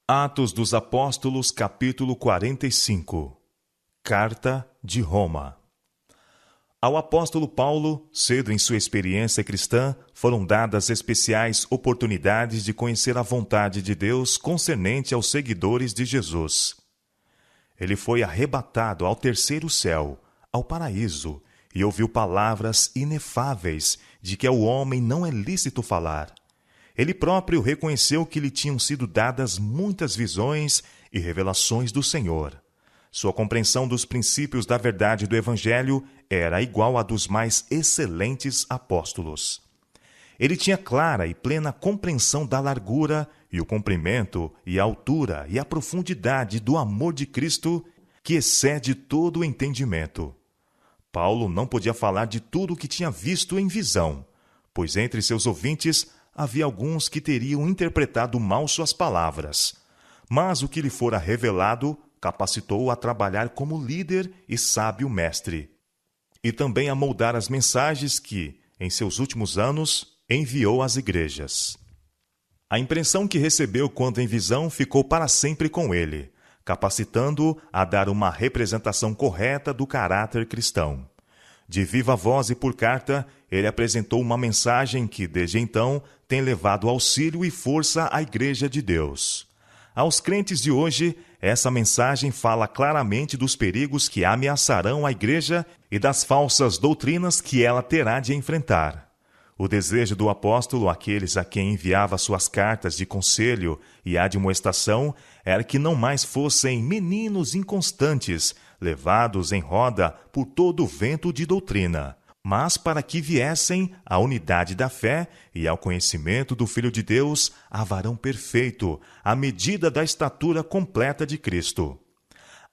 Atos dos Apóstolos, capítulo 45. Carta de Roma. Ao apóstolo Paulo, cedo em sua experiência cristã, foram dadas especiais oportunidades de conhecer a vontade de Deus concernente aos seguidores de Jesus. Ele foi arrebatado ao terceiro céu, ao paraíso, e ouviu palavras inefáveis de que ao homem não é lícito falar. Ele próprio reconheceu que lhe tinham sido dadas muitas visões e revelações do Senhor. Sua compreensão dos princípios da verdade do Evangelho era igual à dos mais excelentes apóstolos. Ele tinha clara e plena compreensão da largura e o comprimento e a altura e a profundidade do amor de Cristo, que excede todo o entendimento. Paulo não podia falar de tudo o que tinha visto em visão, pois entre seus ouvintes havia alguns que teriam interpretado mal suas palavras. Mas o que lhe fora revelado capacitou-o a trabalhar como líder e sábio mestre, e também a moldar as mensagens que, em seus últimos anos, enviou às igrejas. A impressão que recebeu quando em visão ficou para sempre com ele, capacitando-o a dar uma representação correta do caráter cristão. De viva voz e por carta, ele apresentou uma mensagem que, desde então, tem levado auxílio e força à Igreja de Deus. Aos crentes de hoje, essa mensagem fala claramente dos perigos que ameaçarão a Igreja e das falsas doutrinas que ela terá de enfrentar. O desejo do apóstolo àqueles a quem enviava suas cartas de conselho e admoestação era que não mais fossem meninos inconstantes, levados em roda por todo o vento de doutrina, mas para que viessem à unidade da fé e ao conhecimento do Filho de Deus, a varão perfeito, à medida da estatura completa de Cristo.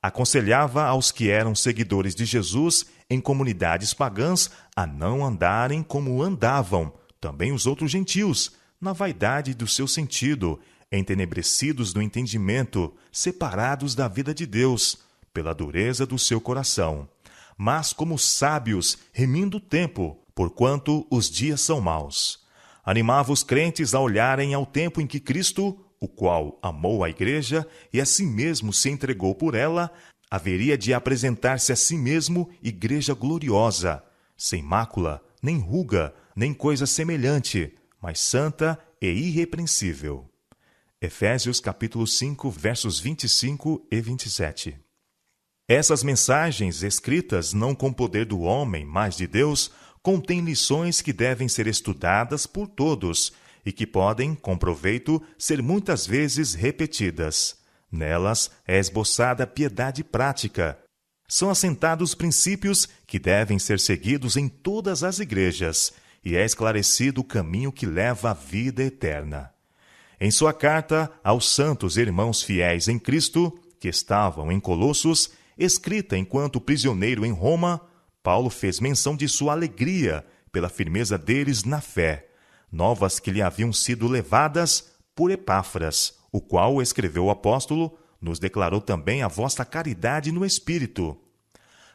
Aconselhava aos que eram seguidores de Jesus em comunidades pagãs a não andarem como andavam também os outros gentios, na vaidade do seu sentido, entenebrecidos no entendimento, separados da vida de Deus, pela dureza do seu coração, mas como sábios, remindo o tempo, porquanto os dias são maus. Animava os crentes a olharem ao tempo em que Cristo, o qual amou a Igreja e a si mesmo se entregou por ela, haveria de apresentar-se a si mesmo igreja gloriosa, sem mácula, nem ruga, nem coisa semelhante, mas santa e irrepreensível. Efésios capítulo 5, versos 25 e 27. Essas mensagens, escritas não com poder do homem, mas de Deus, contêm lições que devem ser estudadas por todos e que podem, com proveito, ser muitas vezes repetidas. Nelas é esboçada a piedade prática. São assentados princípios que devem ser seguidos em todas as igrejas e é esclarecido o caminho que leva à vida eterna. Em sua carta aos santos irmãos fiéis em Cristo, que estavam em Colossos, escrita enquanto prisioneiro em Roma, Paulo fez menção de sua alegria pela firmeza deles na fé, novas que lhe haviam sido levadas por Epáfras, o qual, escreveu o apóstolo, nos declarou também a vossa caridade no Espírito.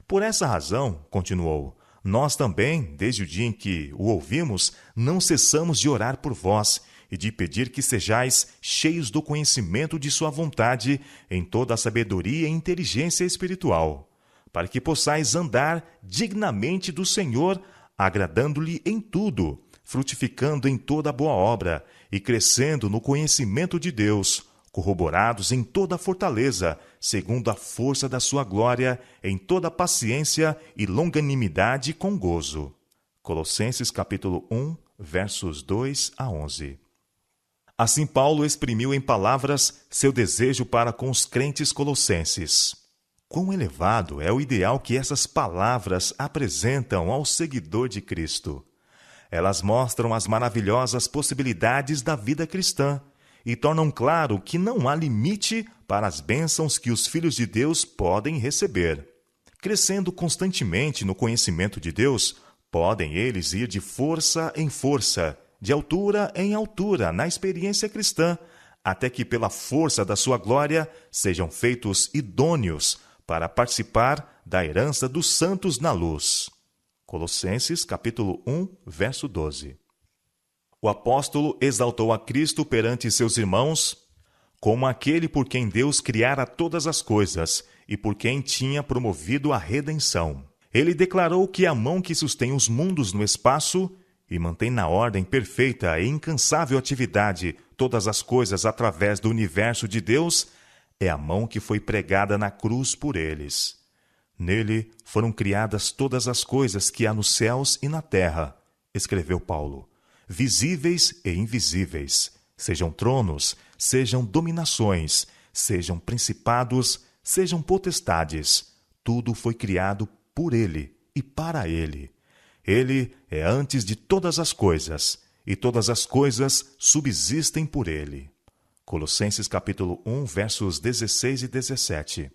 Por essa razão, continuou, nós também, desde o dia em que o ouvimos, não cessamos de orar por vós e de pedir que sejais cheios do conhecimento de sua vontade em toda a sabedoria e inteligência espiritual, para que possais andar dignamente do Senhor, agradando-lhe em tudo, frutificando em toda boa obra e crescendo no conhecimento de Deus, corroborados em toda a fortaleza, segundo a força da sua glória, em toda paciência e longanimidade com gozo. Colossenses capítulo 1, versos 2 a 11. Assim Paulo exprimiu em palavras seu desejo para com os crentes colossenses. Quão elevado é o ideal que essas palavras apresentam ao seguidor de Cristo! Elas mostram as maravilhosas possibilidades da vida cristã e tornam claro que não há limite para as bênçãos que os filhos de Deus podem receber. Crescendo constantemente no conhecimento de Deus, podem eles ir de força em força, de altura em altura na experiência cristã, até que pela força da sua glória sejam feitos idôneos para participar da herança dos santos na luz. Colossenses capítulo 1, verso 12. O apóstolo exaltou a Cristo perante seus irmãos como aquele por quem Deus criara todas as coisas e por quem tinha promovido a redenção. Ele declarou que a mão que sustém os mundos no espaço e mantém na ordem perfeita e incansável atividade todas as coisas através do universo de Deus é a mão que foi pregada na cruz por eles. Nele foram criadas todas as coisas que há nos céus e na terra, escreveu Paulo, visíveis e invisíveis, sejam tronos, sejam dominações, sejam principados, sejam potestades, tudo foi criado por ele e para ele. Ele é antes de todas as coisas, e todas as coisas subsistem por ele. Colossenses capítulo 1, versos 16 e 17.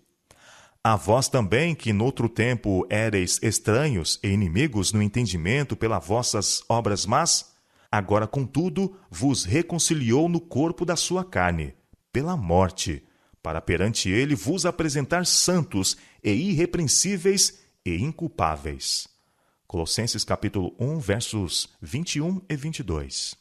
A vós também, que noutro tempo éreis estranhos e inimigos no entendimento pelas vossas obras más, agora, contudo, vos reconciliou no corpo da sua carne, pela morte, para perante ele vos apresentar santos e irrepreensíveis e inculpáveis. Colossenses capítulo 1, versos 21 e 22.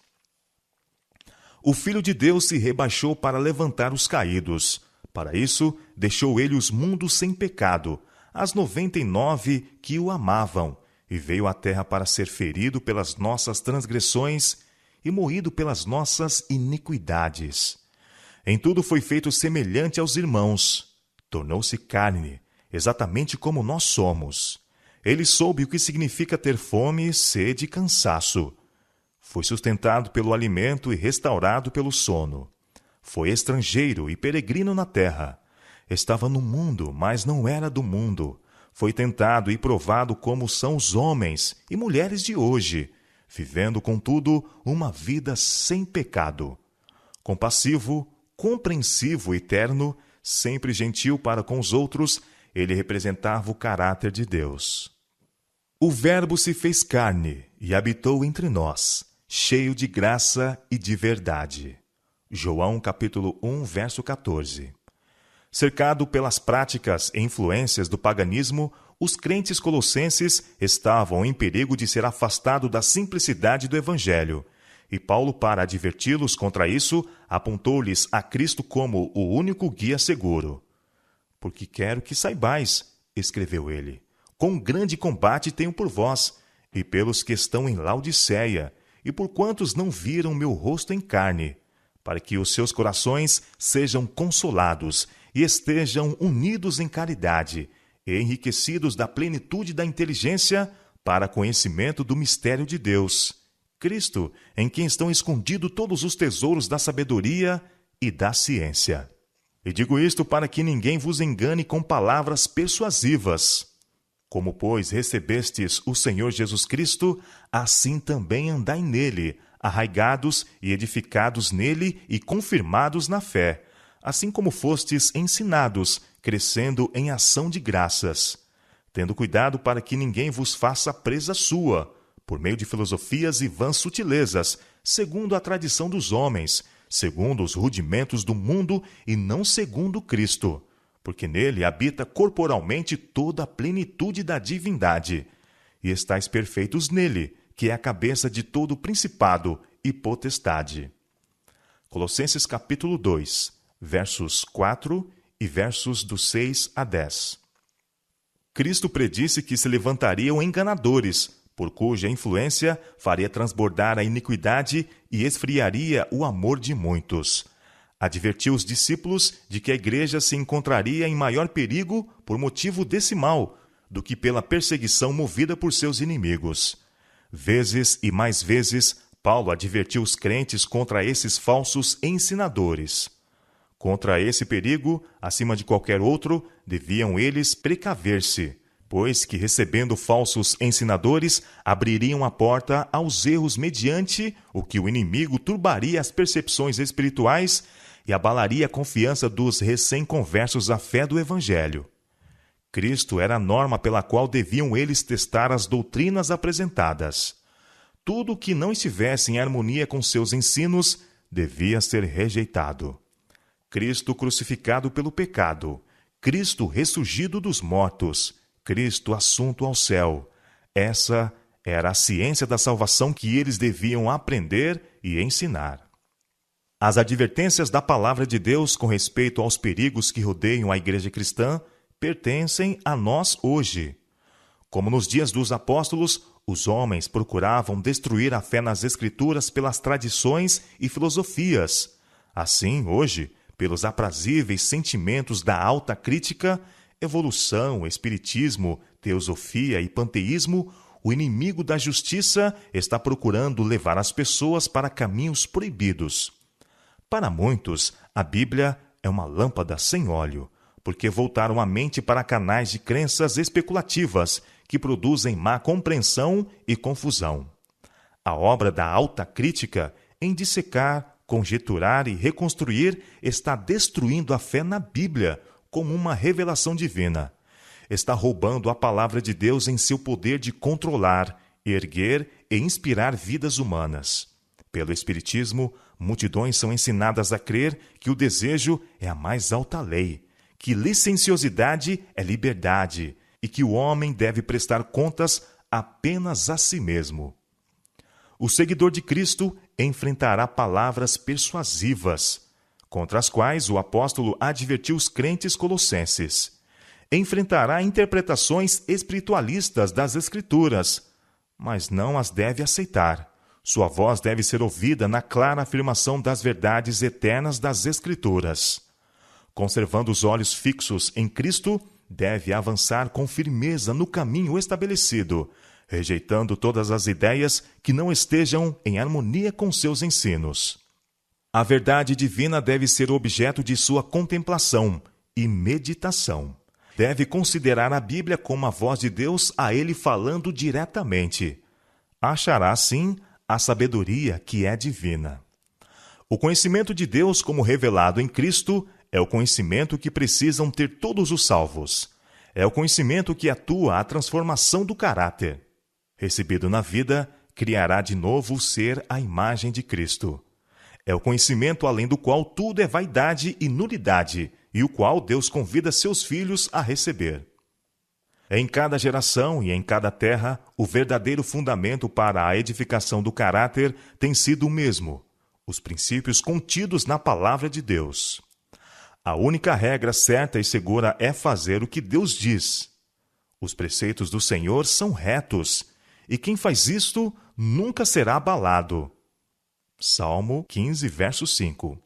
O Filho de Deus se rebaixou para levantar os caídos. Para isso, deixou ele os mundos sem pecado, as 99 que o amavam, e veio à terra para ser ferido pelas nossas transgressões e moído pelas nossas iniquidades. Em tudo foi feito semelhante aos irmãos. Tornou-se carne, exatamente como nós somos. Ele soube o que significa ter fome, sede e cansaço. Foi sustentado pelo alimento e restaurado pelo sono. Foi estrangeiro e peregrino na terra. Estava no mundo, mas não era do mundo. Foi tentado e provado como são os homens e mulheres de hoje, vivendo, contudo, uma vida sem pecado. Compassivo, compreensivo e terno, sempre gentil para com os outros, ele representava o caráter de Deus. O Verbo se fez carne e habitou entre nós, cheio de graça e de verdade. João capítulo 1, verso 14. Cercado pelas práticas e influências do paganismo, os crentes colossenses estavam em perigo de ser afastados da simplicidade do Evangelho. E Paulo, para adverti-los contra isso, apontou-lhes a Cristo como o único guia seguro. Porque quero que saibais, escreveu ele, quão grande combate tenho por vós, e pelos que estão em Laodiceia, e por quantos não viram meu rosto em carne, para que os seus corações sejam consolados e estejam unidos em caridade, e enriquecidos da plenitude da inteligência para conhecimento do mistério de Deus, Cristo, em quem estão escondidos todos os tesouros da sabedoria e da ciência. E digo isto para que ninguém vos engane com palavras persuasivas. Como, pois, recebestes o Senhor Jesus Cristo, assim também andai nele, arraigados e edificados nele e confirmados na fé, assim como fostes ensinados, crescendo em ação de graças, tendo cuidado para que ninguém vos faça presa sua, por meio de filosofias e vãs sutilezas, segundo a tradição dos homens, segundo os rudimentos do mundo e não segundo Cristo, porque nele habita corporalmente toda a plenitude da divindade, e estáis perfeitos nele, que é a cabeça de todo principado e potestade. Colossenses capítulo 2, versos 4 e versos do 6 a 10. Cristo predisse que se levantariam enganadores, por cuja influência faria transbordar a iniquidade e esfriaria o amor de muitos. Advertiu os discípulos de que a igreja se encontraria em maior perigo por motivo desse mal, do que pela perseguição movida por seus inimigos. Vezes e mais vezes, Paulo advertiu os crentes contra esses falsos ensinadores. Contra esse perigo, acima de qualquer outro, deviam eles precaver-se, pois que, recebendo falsos ensinadores, abririam a porta aos erros mediante o que o inimigo turbaria as percepções espirituais e abalaria a confiança dos recém-conversos à fé do Evangelho. Cristo era a norma pela qual deviam eles testar as doutrinas apresentadas. Tudo que não estivesse em harmonia com seus ensinos devia ser rejeitado. Cristo crucificado pelo pecado, Cristo ressurgido dos mortos, Cristo assunto ao céu. Essa era a ciência da salvação que eles deviam aprender e ensinar. As advertências da palavra de Deus com respeito aos perigos que rodeiam a igreja cristã pertencem a nós hoje. Como nos dias dos apóstolos, os homens procuravam destruir a fé nas Escrituras pelas tradições e filosofias. Assim, hoje, pelos aprazíveis sentimentos da alta crítica, evolução, espiritismo, teosofia e panteísmo, o inimigo da justiça está procurando levar as pessoas para caminhos proibidos. Para muitos, a Bíblia é uma lâmpada sem óleo, porque voltaram a mente para canais de crenças especulativas que produzem má compreensão e confusão. A obra da alta crítica, em dissecar, conjecturar e reconstruir, está destruindo a fé na Bíblia como uma revelação divina. Está roubando a palavra de Deus em seu poder de controlar, erguer e inspirar vidas humanas. Pelo Espiritismo, multidões são ensinadas a crer que o desejo é a mais alta lei, que licenciosidade é liberdade e que o homem deve prestar contas apenas a si mesmo. O seguidor de Cristo enfrentará palavras persuasivas, contra as quais o apóstolo advertiu os crentes colossenses. Enfrentará interpretações espiritualistas das Escrituras, mas não as deve aceitar. Sua voz deve ser ouvida na clara afirmação das verdades eternas das Escrituras. Conservando os olhos fixos em Cristo, deve avançar com firmeza no caminho estabelecido, rejeitando todas as ideias que não estejam em harmonia com seus ensinos. A verdade divina deve ser objeto de sua contemplação e meditação. Deve considerar a Bíblia como a voz de Deus a ele falando diretamente. Achará, assim, a sabedoria que é divina. O conhecimento de Deus como revelado em Cristo é o conhecimento que precisam ter todos os salvos. É o conhecimento que atua a transformação do caráter. Recebido na vida, criará de novo o ser à imagem de Cristo. É o conhecimento além do qual tudo é vaidade e nulidade, e o qual Deus convida seus filhos a receber. Em cada geração e em cada terra, o verdadeiro fundamento para a edificação do caráter tem sido o mesmo, os princípios contidos na palavra de Deus. A única regra certa e segura é fazer o que Deus diz. Os preceitos do Senhor são retos, e quem faz isto nunca será abalado. Salmo 15, verso 5.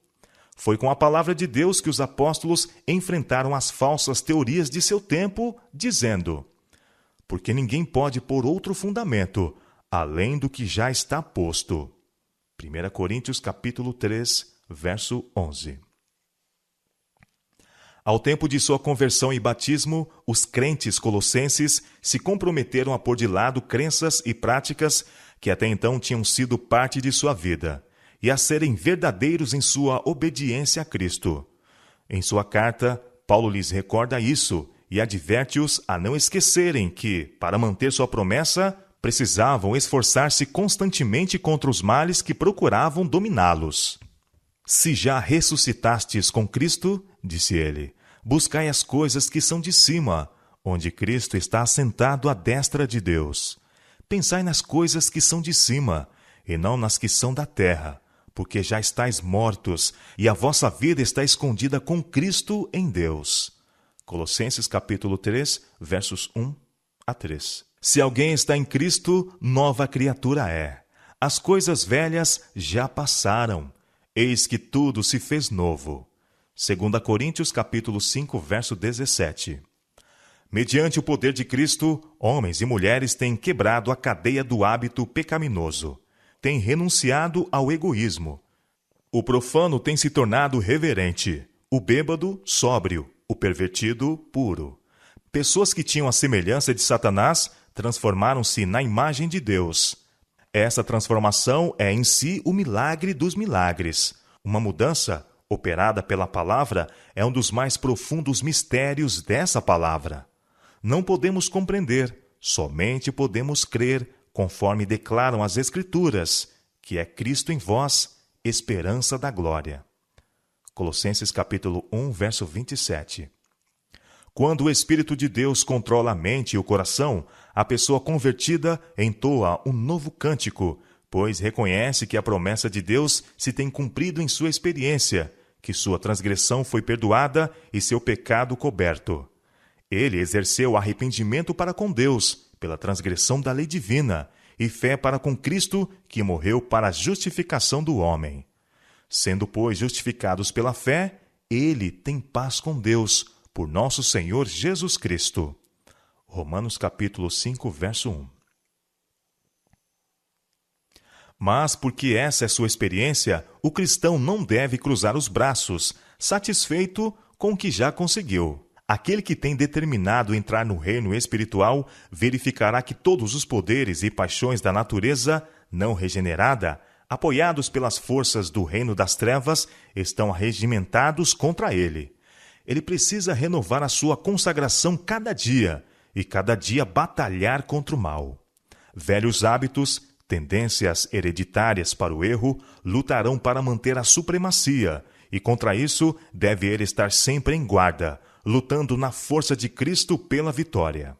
Foi com a palavra de Deus que os apóstolos enfrentaram as falsas teorias de seu tempo, dizendo: porque ninguém pode pôr outro fundamento, além do que já está posto. 1 Coríntios capítulo 3, verso 11. Ao tempo de sua conversão e batismo, os crentes colossenses se comprometeram a pôr de lado crenças e práticas que até então tinham sido parte de sua vida, e a serem verdadeiros em sua obediência a Cristo. Em sua carta, Paulo lhes recorda isso e adverte-os a não esquecerem que, para manter sua promessa, precisavam esforçar-se constantemente contra os males que procuravam dominá-los. Se já ressuscitastes com Cristo, disse ele, buscai as coisas que são de cima, onde Cristo está assentado à destra de Deus. Pensai nas coisas que são de cima, e não nas que são da terra, porque já estáis mortos, e a vossa vida está escondida com Cristo em Deus. Colossenses capítulo 3, versos 1 a 3. Se alguém está em Cristo, nova criatura é. As coisas velhas já passaram, eis que tudo se fez novo. 2 Coríntios capítulo 5, verso 17. Mediante o poder de Cristo, homens e mulheres têm quebrado a cadeia do hábito pecaminoso. Têm renunciado ao egoísmo. O profano tem se tornado reverente, o bêbado, sóbrio, o pervertido, puro. Pessoas que tinham a semelhança de Satanás transformaram-se na imagem de Deus. Essa transformação é em si o milagre dos milagres. Uma mudança, operada pela palavra, é um dos mais profundos mistérios dessa palavra. Não podemos compreender, somente podemos crer, conforme declaram as Escrituras, que é Cristo em vós, esperança da glória. Colossenses capítulo 1, verso 27. Quando o Espírito de Deus controla a mente e o coração, a pessoa convertida entoa um novo cântico, pois reconhece que a promessa de Deus se tem cumprido em sua experiência, que sua transgressão foi perdoada e seu pecado coberto. Ele exerceu arrependimento para com Deus, pela transgressão da lei divina, e fé para com Cristo, que morreu para a justificação do homem. Sendo, pois, justificados pela fé, ele tem paz com Deus, por nosso Senhor Jesus Cristo. Romanos capítulo 5, verso 1. Mas, porque essa é sua experiência, o cristão não deve cruzar os braços, satisfeito com o que já conseguiu. Aquele que tem determinado entrar no reino espiritual verificará que todos os poderes e paixões da natureza não regenerada, apoiados pelas forças do reino das trevas, estão arregimentados contra ele. Ele precisa renovar a sua consagração cada dia, e cada dia batalhar contra o mal. Velhos hábitos, tendências hereditárias para o erro, lutarão para manter a supremacia, e contra isso deve ele estar sempre em guarda, lutando na força de Cristo pela vitória.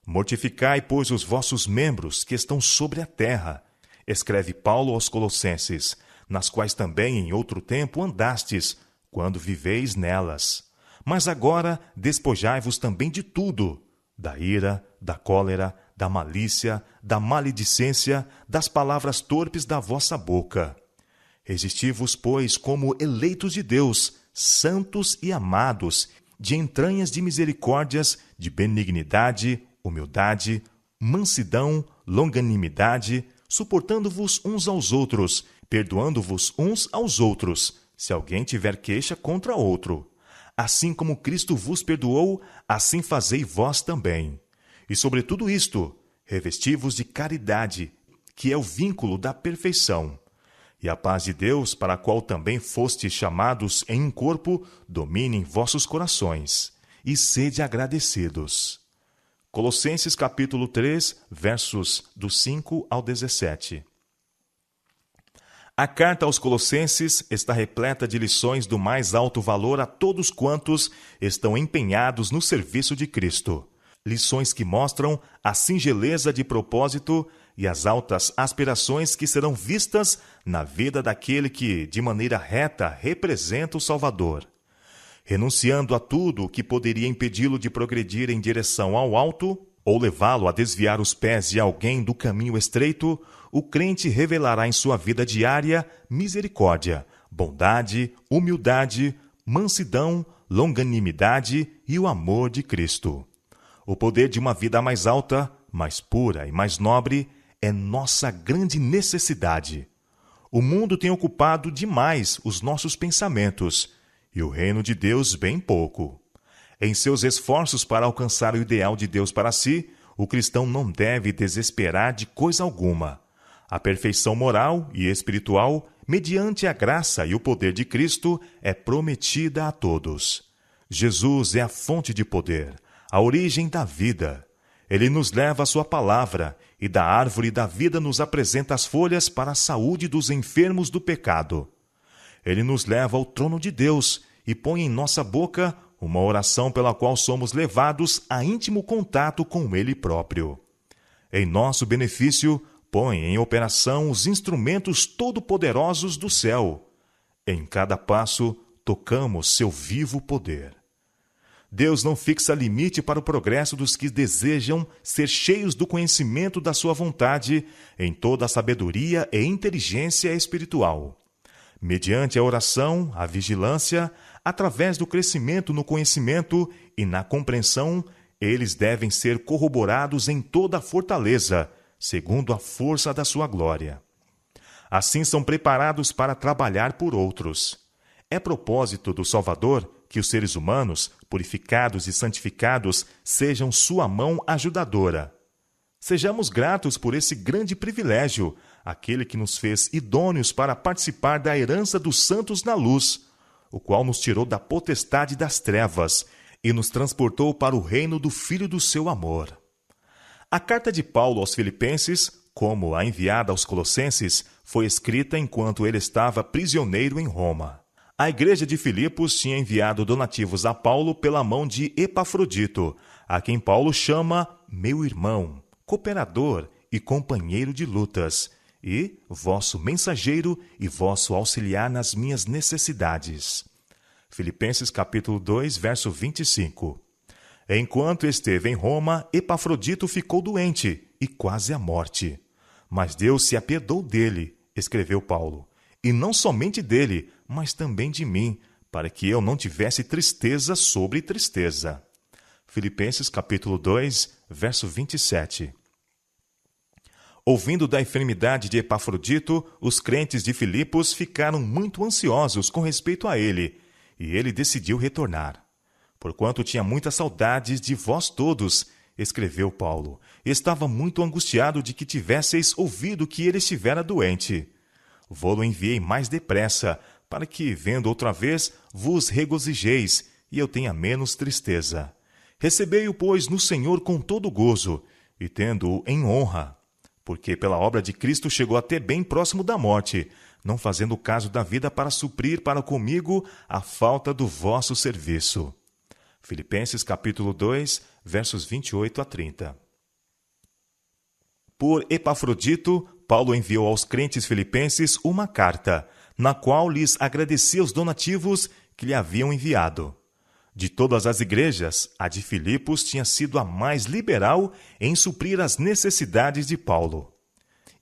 Mortificai, pois, os vossos membros que estão sobre a terra, escreve Paulo aos Colossenses, nas quais também em outro tempo andastes, quando viveis nelas. Mas agora despojai-vos também de tudo, da ira, da cólera, da malícia, da maledicência, das palavras torpes da vossa boca. Resisti-vos, pois, como eleitos de Deus, santos e amados, de entranhas de misericórdias, de benignidade, humildade, mansidão, longanimidade, suportando-vos uns aos outros, perdoando-vos uns aos outros, se alguém tiver queixa contra outro. Assim como Cristo vos perdoou, assim fazei vós também. E sobre tudo isto, revesti-vos de caridade, que é o vínculo da perfeição. E a paz de Deus, para a qual também fostes chamados em um corpo, domine em vossos corações, e sede agradecidos. Colossenses capítulo 3, versos do 5 ao 17. A carta aos Colossenses está repleta de lições do mais alto valor a todos quantos estão empenhados no serviço de Cristo. Lições que mostram a singeleza de propósito e as altas aspirações que serão vistas na vida daquele que, de maneira reta, representa o Salvador. Renunciando a tudo o que poderia impedi-lo de progredir em direção ao alto, ou levá-lo a desviar os pés de alguém do caminho estreito, o crente revelará em sua vida diária misericórdia, bondade, humildade, mansidão, longanimidade e o amor de Cristo. O poder de uma vida mais alta, mais pura e mais nobre é nossa grande necessidade. O mundo tem ocupado demais os nossos pensamentos e o reino de Deus bem pouco. Em seus esforços para alcançar o ideal de Deus para si, o cristão não deve desesperar de coisa alguma. A perfeição moral e espiritual, mediante a graça e o poder de Cristo, é prometida a todos. Jesus é a fonte de poder, a origem da vida. Ele nos leva a sua palavra, e da árvore da vida nos apresenta as folhas para a saúde dos enfermos do pecado. Ele nos leva ao trono de Deus e põe em nossa boca uma oração pela qual somos levados a íntimo contato com Ele próprio. Em nosso benefício, põe em operação os instrumentos todo-poderosos do céu. Em cada passo, tocamos seu vivo poder. Deus não fixa limite para o progresso dos que desejam ser cheios do conhecimento da sua vontade em toda a sabedoria e inteligência espiritual. Mediante a oração, a vigilância, através do crescimento no conhecimento e na compreensão, eles devem ser corroborados em toda a fortaleza, segundo a força da sua glória. Assim são preparados para trabalhar por outros. É propósito do Salvador que os seres humanos, purificados e santificados, sejam sua mão ajudadora. Sejamos gratos por esse grande privilégio, aquele que nos fez idôneos para participar da herança dos santos na luz, o qual nos tirou da potestade das trevas e nos transportou para o reino do Filho do seu amor. A carta de Paulo aos Filipenses, como a enviada aos Colossenses, foi escrita enquanto ele estava prisioneiro em Roma. A igreja de Filipos tinha enviado donativos a Paulo pela mão de Epafrodito, a quem Paulo chama meu irmão, cooperador e companheiro de lutas, e vosso mensageiro e vosso auxiliar nas minhas necessidades. Filipenses capítulo 2, verso 25. Enquanto esteve em Roma, Epafrodito ficou doente e quase à morte. Mas Deus se apiedou dele, escreveu Paulo, e não somente dele, mas também de mim, para que eu não tivesse tristeza sobre tristeza. Filipenses capítulo 2, verso 27. Ouvindo da enfermidade de Epafrodito, os crentes de Filipos ficaram muito ansiosos com respeito a ele, e ele decidiu retornar. Porquanto tinha muitas saudades de vós todos, escreveu Paulo, estava muito angustiado de que tivesseis ouvido que ele estivera doente. Vô-lo enviei mais depressa, para que, vendo outra vez, vos regozijeis, e eu tenha menos tristeza. Recebei-o, pois, no Senhor com todo gozo, e tendo-o em honra, porque pela obra de Cristo chegou até bem próximo da morte, não fazendo caso da vida para suprir para comigo a falta do vosso serviço. Filipenses capítulo 2, versos 28 a 30. Por Epafrodito, Paulo enviou aos crentes filipenses uma carta, na qual lhes agradecia os donativos que lhe haviam enviado. De todas as igrejas, a de Filipos tinha sido a mais liberal em suprir as necessidades de Paulo.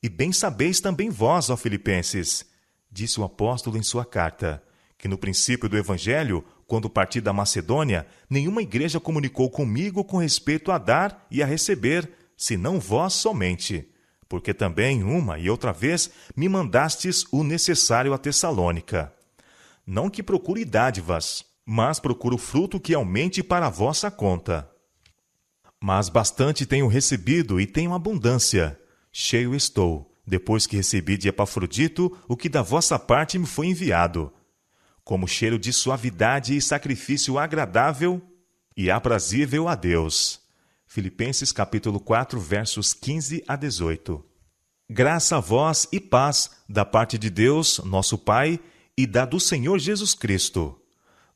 E bem sabeis também vós, ó Filipenses, disse o apóstolo em sua carta, que no princípio do Evangelho, quando parti da Macedônia, nenhuma igreja comunicou comigo com respeito a dar e a receber, senão vós somente, porque também uma e outra vez me mandastes o necessário a Tessalônica. Não que procure dádivas, mas procuro fruto que aumente para a vossa conta. Mas bastante tenho recebido e tenho abundância. Cheio estou, depois que recebi de Epafrodito o que da vossa parte me foi enviado, como cheiro de suavidade e sacrifício agradável e aprazível a Deus. Filipenses capítulo 4, versos 15 a 18. Graça a vós e paz da parte de Deus, nosso Pai, e da do Senhor Jesus Cristo.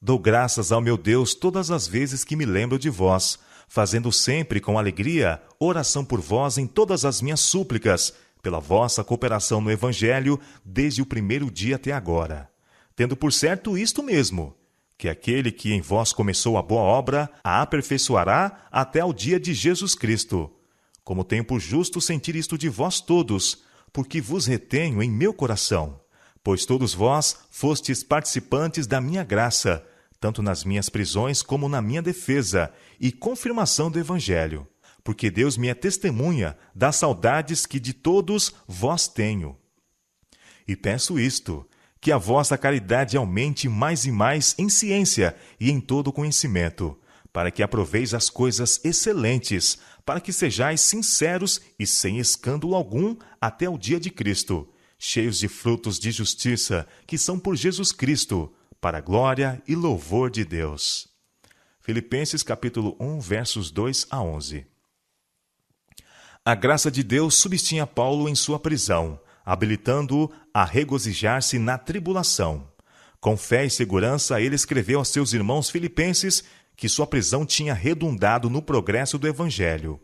Dou graças ao meu Deus todas as vezes que me lembro de vós, fazendo sempre com alegria oração por vós em todas as minhas súplicas, pela vossa cooperação no Evangelho desde o primeiro dia até agora. Tendo por certo isto mesmo, que aquele que em vós começou a boa obra a aperfeiçoará até ao dia de Jesus Cristo. Como tenho por justo sentir isto de vós todos, porque vos retenho em meu coração, pois todos vós fostes participantes da minha graça, tanto nas minhas prisões como na minha defesa e confirmação do Evangelho, porque Deus me é testemunha das saudades que de todos vós tenho. E peço isto, que a vossa caridade aumente mais e mais em ciência e em todo conhecimento, para que aproveis as coisas excelentes, para que sejais sinceros e sem escândalo algum até o dia de Cristo, cheios de frutos de justiça, que são por Jesus Cristo, para a glória e louvor de Deus. Filipenses capítulo 1, versos 2 a 11. A graça de Deus subtinha Paulo em sua prisão, habilitando-o a regozijar-se na tribulação. Com fé e segurança, ele escreveu aos seus irmãos filipenses que sua prisão tinha redundado no progresso do Evangelho.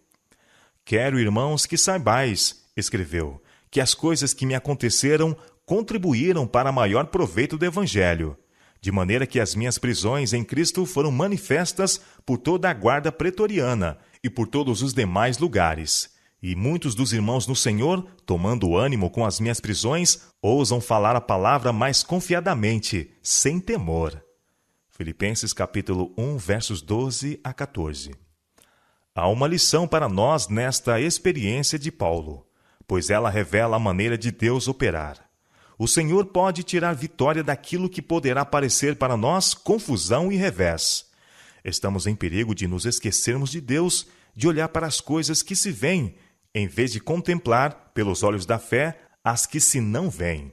Quero, irmãos, que saibais, escreveu, que as coisas que me aconteceram contribuíram para maior proveito do Evangelho, de maneira que as minhas prisões em Cristo foram manifestas por toda a guarda pretoriana e por todos os demais lugares. E muitos dos irmãos no Senhor, tomando ânimo com as minhas prisões, ousam falar a palavra mais confiadamente, sem temor. Filipenses capítulo 1, versos 12 a 14. Há uma lição para nós nesta experiência de Paulo, pois ela revela a maneira de Deus operar. O Senhor pode tirar vitória daquilo que poderá parecer para nós confusão e revés. Estamos em perigo de nos esquecermos de Deus, de olhar para as coisas que se veem, em vez de contemplar, pelos olhos da fé, as que se não veem.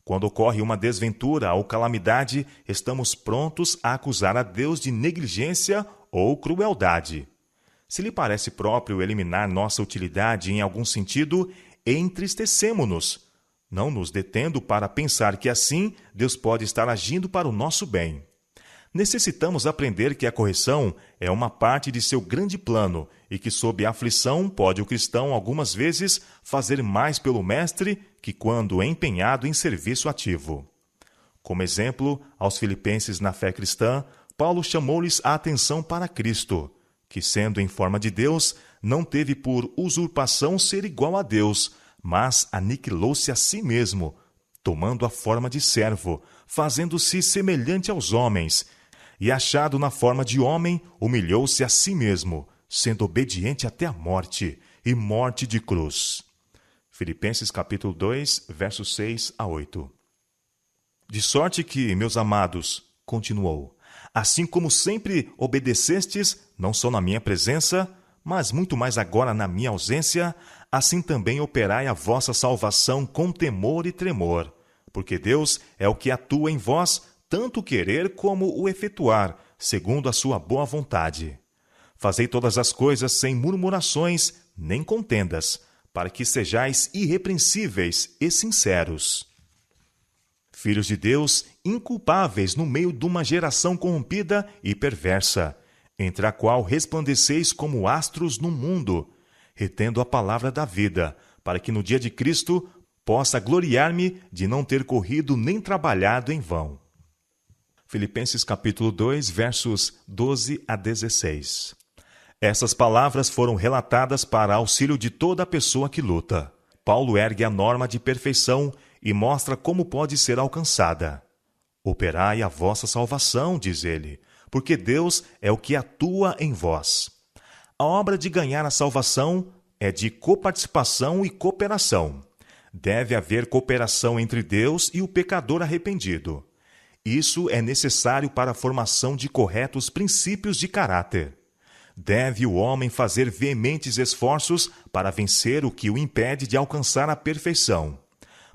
Quando ocorre uma desventura ou calamidade, estamos prontos a acusar a Deus de negligência ou crueldade. Se lhe parece próprio eliminar nossa utilidade em algum sentido, entristecemo-nos, não nos detendo para pensar que assim Deus pode estar agindo para o nosso bem. Necessitamos aprender que a correção é uma parte de seu grande plano e que, sob a aflição, pode o cristão, algumas vezes, fazer mais pelo Mestre que quando empenhado em serviço ativo. Como exemplo, aos filipenses na fé cristã, Paulo chamou-lhes a atenção para Cristo, que, sendo em forma de Deus, não teve por usurpação ser igual a Deus, mas aniquilou-se a si mesmo, tomando a forma de servo, fazendo-se semelhante aos homens, e achado na forma de homem, humilhou-se a si mesmo, sendo obediente até a morte, e morte de cruz. Filipenses capítulo 2, versos 6 a 8. De sorte que, meus amados, continuou, assim como sempre obedecestes, não só na minha presença, mas muito mais agora na minha ausência, assim também operai a vossa salvação com temor e tremor, porque Deus é o que atua em vós, tanto o querer como o efetuar, segundo a sua boa vontade. Fazei todas as coisas sem murmurações, nem contendas, para que sejais irrepreensíveis e sinceros. Filhos de Deus, inculpáveis no meio de uma geração corrompida e perversa, entre a qual resplandeceis como astros no mundo, retendo a palavra da vida, para que no dia de Cristo possa gloriar-me de não ter corrido nem trabalhado em vão. Filipenses capítulo 2, versos 12 a 16. Essas palavras foram relatadas para auxílio de toda pessoa que luta. Paulo ergue a norma de perfeição e mostra como pode ser alcançada. Operai a vossa salvação, diz ele, porque Deus é o que atua em vós. A obra de ganhar a salvação é de coparticipação e cooperação. Deve haver cooperação entre Deus e o pecador arrependido. Isso é necessário para a formação de corretos princípios de caráter. Deve o homem fazer veementes esforços para vencer o que o impede de alcançar a perfeição.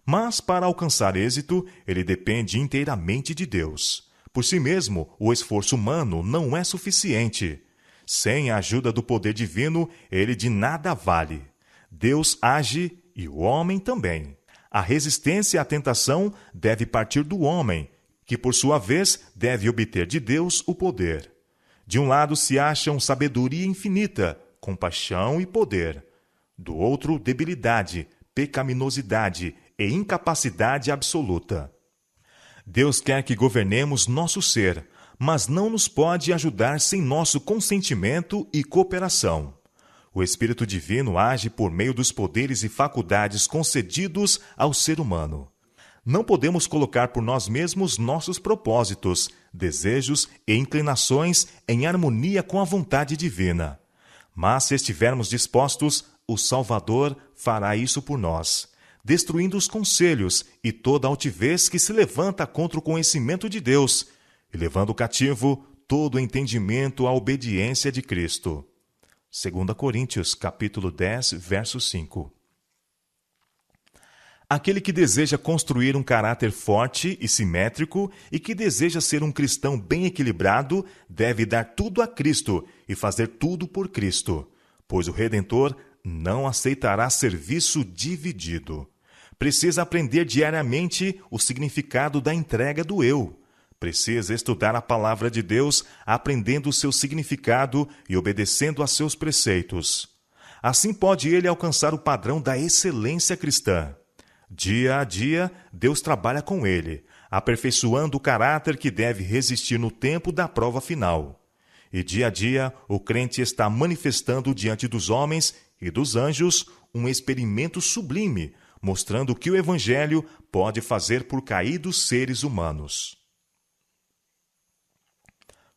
Mas, para alcançar êxito, ele depende inteiramente de Deus. Por si mesmo, o esforço humano não é suficiente. Sem a ajuda do poder divino, ele de nada vale. Deus age e o homem também. A resistência à tentação deve partir do homem, que, por sua vez, deve obter de Deus o poder. De um lado se acham sabedoria infinita, compaixão e poder. Do outro, debilidade, pecaminosidade e incapacidade absoluta. Deus quer que governemos nosso ser, mas não nos pode ajudar sem nosso consentimento e cooperação. O Espírito Divino age por meio dos poderes e faculdades concedidos ao ser humano. Não podemos colocar por nós mesmos nossos propósitos, desejos e inclinações em harmonia com a vontade divina. Mas se estivermos dispostos, o Salvador fará isso por nós, destruindo os conselhos e toda altivez que se levanta contra o conhecimento de Deus, e levando cativo todo o entendimento à obediência de Cristo. 2 Coríntios, capítulo 10, verso 5. Aquele que deseja construir um caráter forte e simétrico e que deseja ser um cristão bem equilibrado deve dar tudo a Cristo e fazer tudo por Cristo, pois o Redentor não aceitará serviço dividido. Precisa aprender diariamente o significado da entrega do eu. Precisa estudar a palavra de Deus, aprendendo o seu significado e obedecendo a seus preceitos. Assim pode ele alcançar o padrão da excelência cristã. Dia a dia, Deus trabalha com ele, aperfeiçoando o caráter que deve resistir no tempo da prova final. E dia a dia, o crente está manifestando diante dos homens e dos anjos um experimento sublime, mostrando o que o Evangelho pode fazer por caídos seres humanos.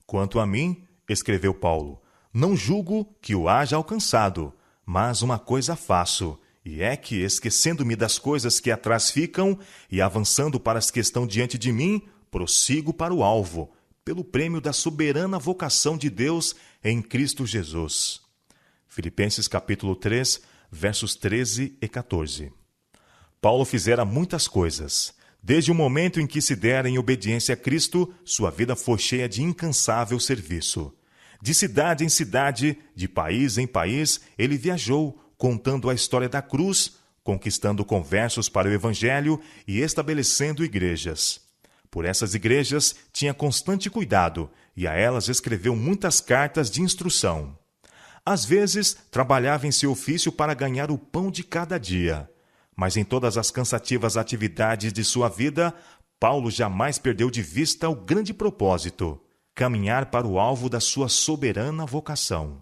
Quanto a mim, escreveu Paulo, não julgo que o haja alcançado, mas uma coisa faço, e é que, esquecendo-me das coisas que atrás ficam e avançando para as que estão diante de mim, prossigo para o alvo, pelo prêmio da soberana vocação de Deus em Cristo Jesus. Filipenses capítulo 3, versos 13 e 14. Paulo fizera muitas coisas. Desde o momento em que se dera em obediência a Cristo, sua vida foi cheia de incansável serviço. De cidade em cidade, de país em país, ele viajou, contando a história da cruz, conquistando conversos para o Evangelho e estabelecendo igrejas. Por essas igrejas tinha constante cuidado e a elas escreveu muitas cartas de instrução. Às vezes, trabalhava em seu ofício para ganhar o pão de cada dia. Mas em todas as cansativas atividades de sua vida, Paulo jamais perdeu de vista o grande propósito: caminhar para o alvo da sua soberana vocação.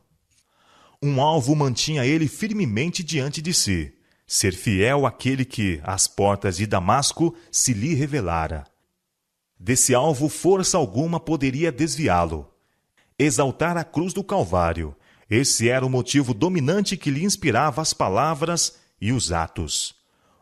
Um alvo mantinha ele firmemente diante de si: ser fiel àquele que, às portas de Damasco, se lhe revelara. Desse alvo, força alguma poderia desviá-lo. Exaltar a cruz do Calvário. Esse era o motivo dominante que lhe inspirava as palavras e os atos.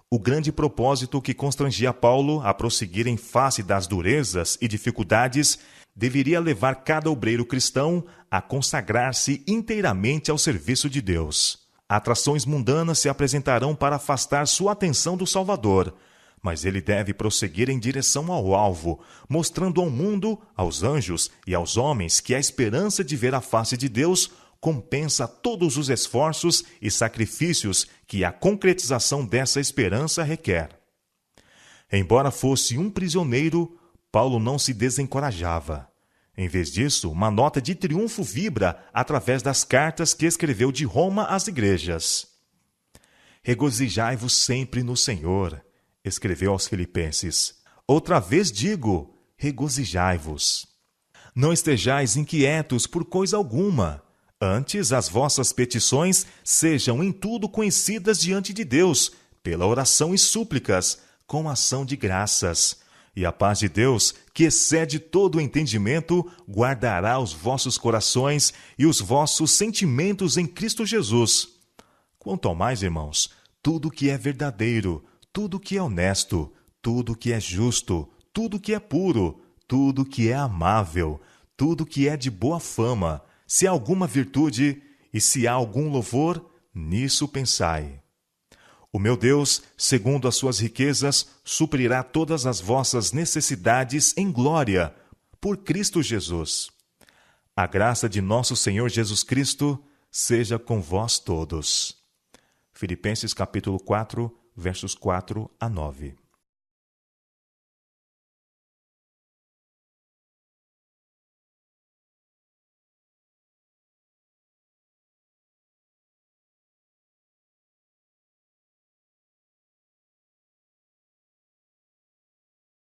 O grande propósito que constrangia Paulo a prosseguir em face das durezas e dificuldades deveria levar cada obreiro cristão a consagrar-se inteiramente ao serviço de Deus. Atrações mundanas se apresentarão para afastar sua atenção do Salvador, mas ele deve prosseguir em direção ao alvo, mostrando ao mundo, aos anjos e aos homens que a esperança de ver a face de Deus compensa todos os esforços e sacrifícios que a concretização dessa esperança requer. Embora fosse um prisioneiro, Paulo não se desencorajava. Em vez disso, uma nota de triunfo vibra através das cartas que escreveu de Roma às igrejas. Regozijai-vos sempre no Senhor, escreveu aos Filipenses. Outra vez digo, regozijai-vos. Não estejais inquietos por coisa alguma. Antes, as vossas petições sejam em tudo conhecidas diante de Deus, pela oração e súplicas, com ação de graças. E a paz de Deus, que excede todo o entendimento, guardará os vossos corações e os vossos sentimentos em Cristo Jesus. Quanto ao mais, irmãos, tudo que é verdadeiro, tudo que é honesto, tudo que é justo, tudo que é puro, tudo que é amável, tudo que é de boa fama, se há alguma virtude e se há algum louvor, nisso pensai. O meu Deus, segundo as suas riquezas, suprirá todas as vossas necessidades em glória, por Cristo Jesus. A graça de nosso Senhor Jesus Cristo seja com vós todos. Filipenses capítulo 4, versos 4 a 9.